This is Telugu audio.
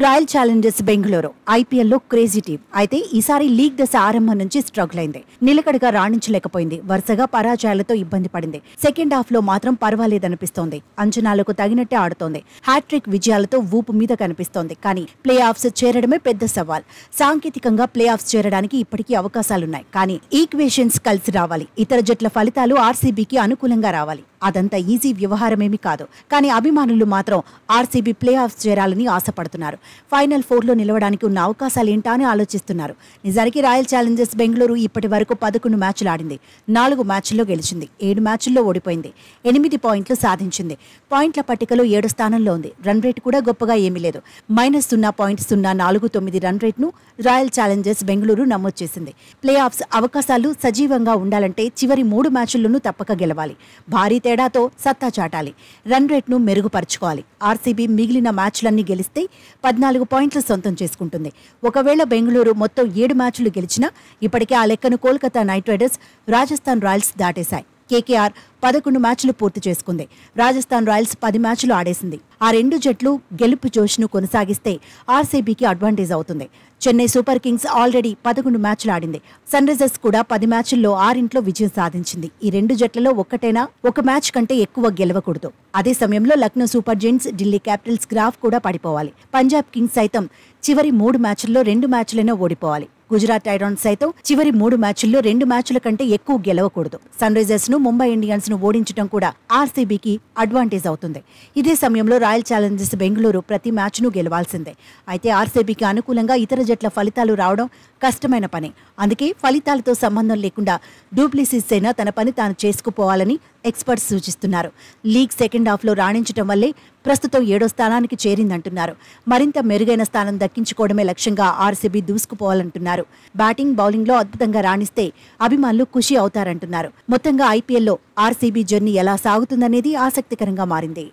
రాయల్ ఛాలెంజర్స్ బెంగళూరు ఐపీఎల్లో క్రేజీ టీం. అయితే ఈసారి లీగ్ దశ ఆరంభం నుంచి స్ట్రగుల్ అయింది. నిలకడగా రాణించలేకపోయింది. వరుసగా పరాజయాలతో ఇబ్బంది పడింది. సెకండ్ హాఫ్ లో మాత్రం పర్వాలేదనిపిస్తోంది. అంచనాలకు తగినట్టే ఆడుతోంది. హ్యాట్రిక్ విజయాలతో ఊపు మీద కనిపిస్తోంది. కానీ ప్లే ఆఫ్స్ చేరడమే పెద్ద సవాల్. సాంకేతికంగా ప్లే ఆఫ్స్ చేరడానికి ఇప్పటికీ అవకాశాలున్నాయి. కానీ ఈక్వేషన్స్ కలిసి రావాలి. ఇతర జట్ల ఫలితాలు ఆర్సీబీకి అనుకూలంగా రావాలి. అదంతా ఈజీ వ్యవహారమేమీ కాదు. కానీ అభిమానులు మాత్రం ఆర్సీబీ ప్లే ఆఫ్స్ చేరాలని ఆశపడుతున్నారు. ఫైనల్ 4లో నిలవడానికి ఉన్న అవకాశాలేంటా అని ఆలోచిస్తున్నారు. నిజానికి రాయల్ ఛాలెంజర్స్ బెంగళూరు ఇప్పటి వరకు 11 మ్యాచ్లు ఆడింది. 4 మ్యాచ్ల్లో గెలిచింది. 7 మ్యాచ్ల్లో ఓడిపోయింది. 8 పాయింట్లు సాధించింది. పాయింట్ల పట్టికలో 7 స్థానంలో ఉంది. రన్ రేట్ కూడా గొప్పగా ఏమీ లేదు. -0.049 రన్ రేట్ను రాయల్ ఛాలెంజర్స్ బెంగళూరు నమోదు చేసింది. ప్లే ఆఫ్స్ అవకాశాలు సజీవంగా ఉండాలంటే చివరి 3 మ్యాచ్ల్లోనూ తప్పక గెలవాలి. భారీ తేడాతో సత్తా చాటాలి. రన్ రేట్ను మెరుగుపరుచుకోవాలి. ఆర్సీబీ మిగిలిన మ్యాచ్లన్నీ గెలిస్తే 14 పాయింట్లు సొంతం చేసుకుంటుంది. ఒకవేళ బెంగళూరు మొత్తం 7 మ్యాచ్లు గెలిచినా ఇప్పటికే ఆ లెక్కను Kolkata knight riders, Rajasthan royals దాటేశాయి. కేకేఆర్ 11 మ్యాచ్లు పూర్తి చేసుకుంది. రాజస్థాన్ రాయల్స్ 10 మ్యాచ్లు ఆడేసింది. ఆ 2 జట్లు గెలుపు జోష్ను కొనసాగిస్తే ఆర్సీబీకి అడ్వాంటేజ్ అవుతుంది. చెన్నై సూపర్ కింగ్స్ ఆల్రెడీ 11 మ్యాచ్లు ఆడింది. సన్ రైజర్స్ కూడా 10 మ్యాచ్ల్లో 6 విజయం సాధించింది. ఈ 2 జట్లలో ఒక్కటైనా ఒక మ్యాచ్ కంటే ఎక్కువ గెలవకూడదు. అదే సమయంలో Lucknow super giants, Delhi Capitals graph కూడా పడిపోవాలి. పంజాబ్ కింగ్స్ సైతం చివరి 3 మ్యాచ్ల్లో 2 మ్యాచ్లైనా ఓడిపోవాలి. గుజరాత్ టైటాన్స్ సైతం చివరి 3 మ్యాచ్ల్లో 2 మ్యాచ్ల కంటే ఎక్కువ గెలవకూడదు. సన్ రైజర్స్ ను, ముంబై ఇండియన్స్ ను ఓడించడం కూడా ఆర్సీబీకి అడ్వాంటేజ్ అవుతుంది. ఇదే సమయంలో రాయల్ ఛాలెంజర్స్ బెంగళూరు ప్రతి మ్యాచ్ను గెలవాల్సిందే. అయితే ఆర్సీబీకి అనుకూలంగా ఇతర జట్ల ఫలితాలు రావడం కష్టమైన పని. అందుకే ఫలితాలతో సంబంధం లేకుండా డూప్లిసిస్ అయినా తన పని తాను చేసుకుపోవాలని ఎక్స్పర్ట్స్ సూచిస్తున్నారు. లీగ్ సెకండ్ హాఫ్లో రాణించడం వల్లే ప్రస్తుతం 7వ స్థానానికి చేరిందంటున్నారు. మరింత మెరుగైన స్థానం దక్కించుకోవడమే లక్ష్యంగా ఆర్సీబీ దూసుకుపోవాలంటున్నారు. బ్యాటింగ్, బౌలింగ్లో అద్భుతంగా రాణిస్తే అభిమానులు ఖుషి అవుతారంటున్నారు. మొత్తంగా ఐపీఎల్లో ఆర్సీబీ జర్నీ ఎలా సాగుతుందనేది ఆసక్తికరంగా మారింది.